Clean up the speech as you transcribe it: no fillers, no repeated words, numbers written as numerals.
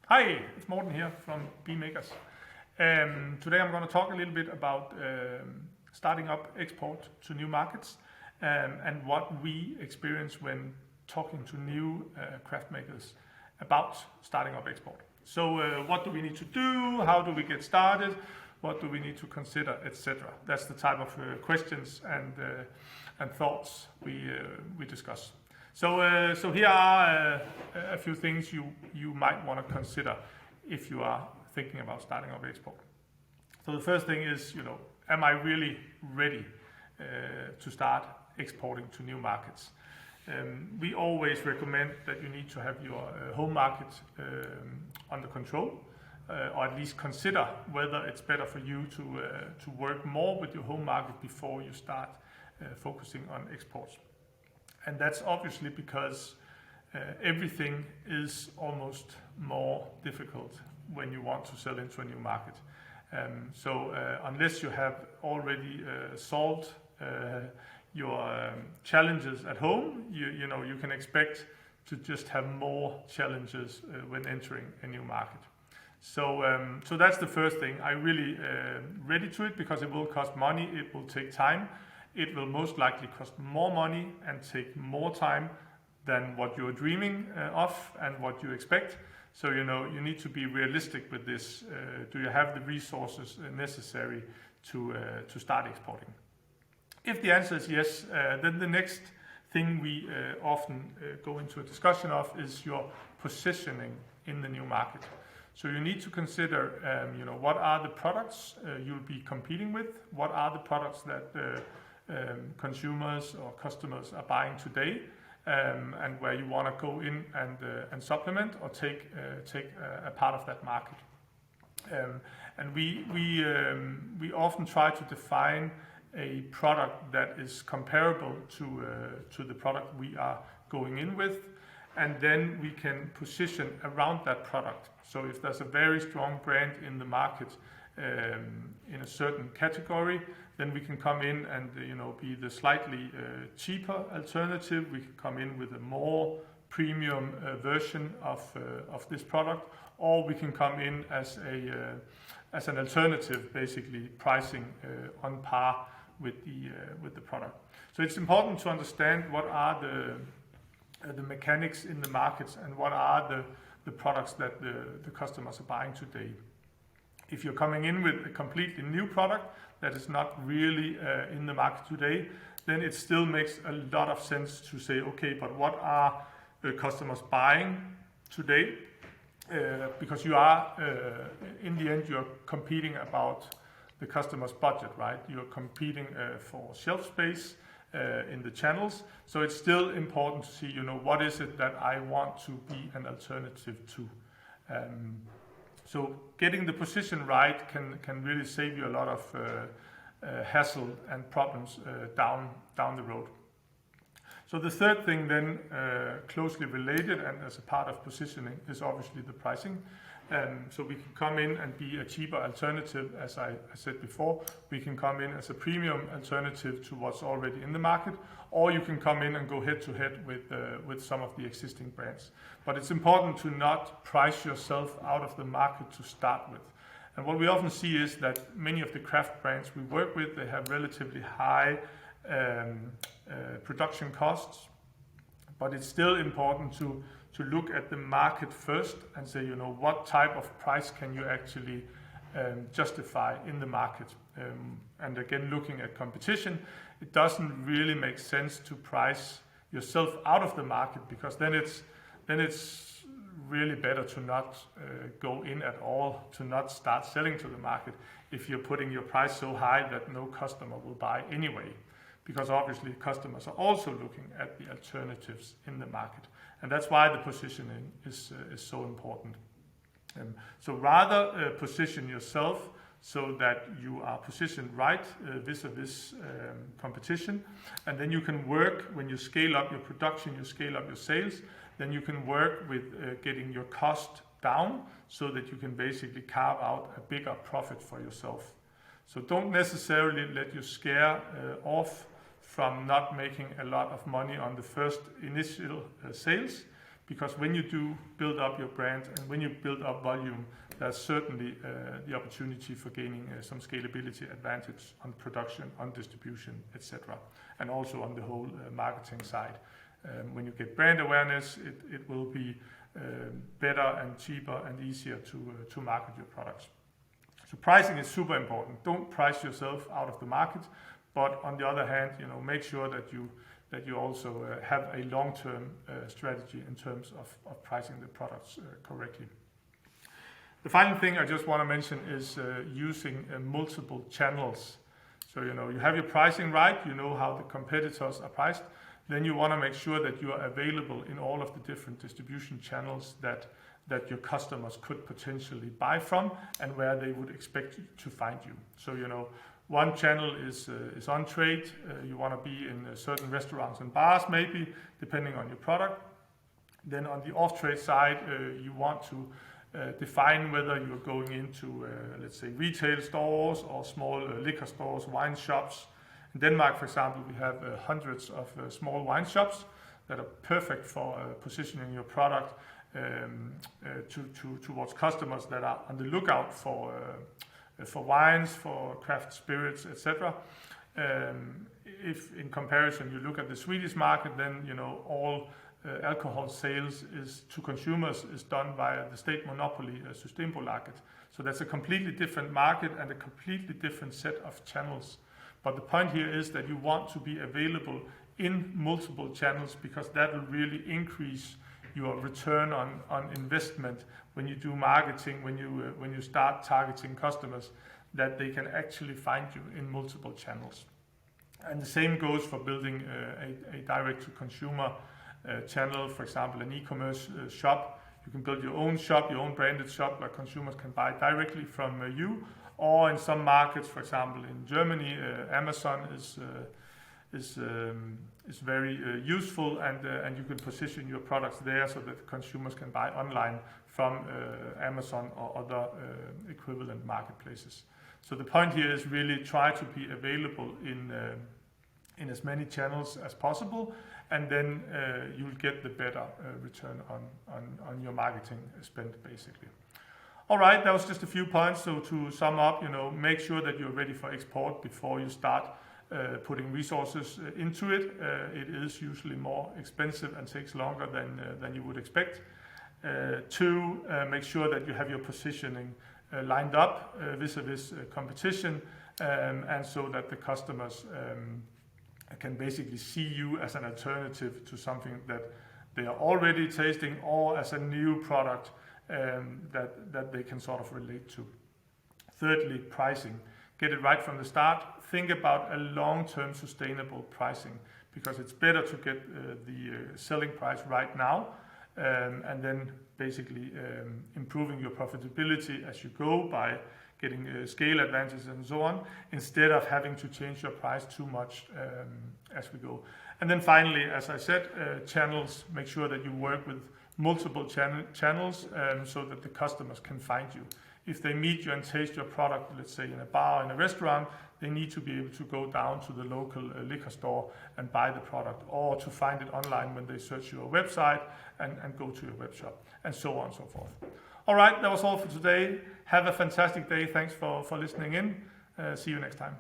Hi, it's Morten here from Bemakers. Today I'm going to talk a little bit about starting up export to new markets and what we experience when talking to new craft makers about starting up export. So what do we need to do? How do we get started? What do we need to consider, etc. That's the type of questions and thoughts we discuss. So here are a few things you might want to consider if you are thinking about starting up export. So the first thing is, am I really ready to start exporting to new markets? We always recommend that you need to have your home market under control, or at least consider whether it's better for you to work more with your home market before you start focusing on exports. And that's obviously because everything is almost more difficult when you want to sell into a new market. So unless you have already solved your challenges at home, you can expect to just have more challenges when entering a new market. So that's the first thing. I'm really ready to it because it will cost money, it will take time. It will most likely cost more money and take more time than what you're dreaming of and what you expect. So you need to be realistic with this. Do you have the resources necessary to start exporting? If the answer is yes, then the next thing we often go into a discussion of is your positioning in the new market. So you need to consider, what are the products you'll be competing with? What are the products that consumers or customers are buying today, and where you want to go in and supplement or take a part of that market. And we often try to define a product that is comparable to the product we are going in with, and then we can position around that product. So if there's a very strong brand in the market in a certain category, then we can come in and be the slightly cheaper alternative. We can come in with a more premium version of this product, or we can come in as an alternative, basically pricing on par with the product. So it's important to understand what are the mechanics in the markets and what are the products that the customers are buying today. If you're coming in with a completely new product that is not really in the market today, then it still makes a lot of sense to say, okay, but what are the customers buying today? Because you are, in the end, you're competing about the customer's budget, right? You're competing for shelf space in the channels. So it's still important to see, what is it that I want to be an alternative to. So getting the position right can really save you a lot of hassle and problems down the road. So the third thing then, closely related and as a part of positioning, is obviously the pricing. So we can come in and be a cheaper alternative, as I said before. We can come in as a premium alternative to what's already in the market, or you can come in and go head to head with some of the existing brands. But it's important to not price yourself out of the market to start with. And what we often see is that many of the craft brands we work with, they have relatively high production costs, but it's still important to look at the market first and say, what type of price can you actually justify in the market. And again, looking at competition, it doesn't really make sense to price yourself out of the market, because then it's really better to not go in at all, to not start selling to the market if you're putting your price so high that no customer will buy anyway. Because obviously customers are also looking at the alternatives in the market. And that's why the positioning is so important. So rather position yourself so that you are positioned right vis-a-vis competition. And then you can work, when you scale up your production, you scale up your sales, then you can work with getting your cost down so that you can basically carve out a bigger profit for yourself. So don't necessarily let you scare off from not making a lot of money on the first initial sales, because when you do build up your brand and when you build up volume, there's certainly the opportunity for gaining some scalability advantage on production, on distribution, etc. And also on the whole marketing side. When you get brand awareness, it will be better and cheaper and easier to market your products. So pricing is super important. Don't price yourself out of the market, but on the other hand, make sure that you also have a long-term strategy in terms of pricing the products correctly. The final thing I just want to mention is using multiple channels. So you have your pricing right, you know how the competitors are priced, then you want to make sure that you are available in all of the different distribution channels that your customers could potentially buy from and where they would expect to find you. So one channel is on trade. You want to be in certain restaurants and bars maybe, depending on your product. Then on the off-trade side, you want to define whether you're going into, let's say, retail stores or small liquor stores, wine shops. In Denmark, for example, we have hundreds of small wine shops that are perfect for positioning your product towards customers that are on the lookout for wines, for craft spirits, etc. If in comparison you look at the Swedish market, then all alcohol sales to consumers is done via the state monopoly Systembolaget. So that's a completely different market and a completely different set of channels. But the point here is that you want to be available in multiple channels because that will really increase your return on investment when you do marketing, when you start targeting customers, that they can actually find you in multiple channels. And the same goes for building a direct-to-consumer channel, for example, an e-commerce shop. You can build your own shop, your own branded shop where consumers can buy directly from you. Or in some markets, for example, in Germany, Amazon is very useful, and you can position your products there so that consumers can buy online from Amazon or other equivalent marketplaces. So the point here is really try to be available in as many channels as possible, and then you'll get the better return on your marketing spend, basically. All right, that was just a few points. So to sum up, make sure that you're ready for export before you start putting resources into it. It is usually more expensive and takes longer than you would expect. 2, make sure that you have your positioning lined up vis-a-vis competition, and so that the customers can basically see you as an alternative to something that they are already tasting or as a new product that they can sort of relate to. Thirdly, pricing. Get it right from the start. Think about a long-term sustainable pricing, because it's better to get the selling price right now and then basically improving your profitability as you go by getting scale advantages and so on, instead of having to change your price too much as we go. And then finally, as I said, channels. Make sure that you work with multiple channels so that the customers can find you. If they meet you and taste your product, let's say in a bar, in a restaurant, they need to be able to go down to the local liquor store and buy the product, or to find it online when they search your website and go to your web shop, and so on and so forth. All right, that was all for today. Have a fantastic day. Thanks for listening in. See you next time.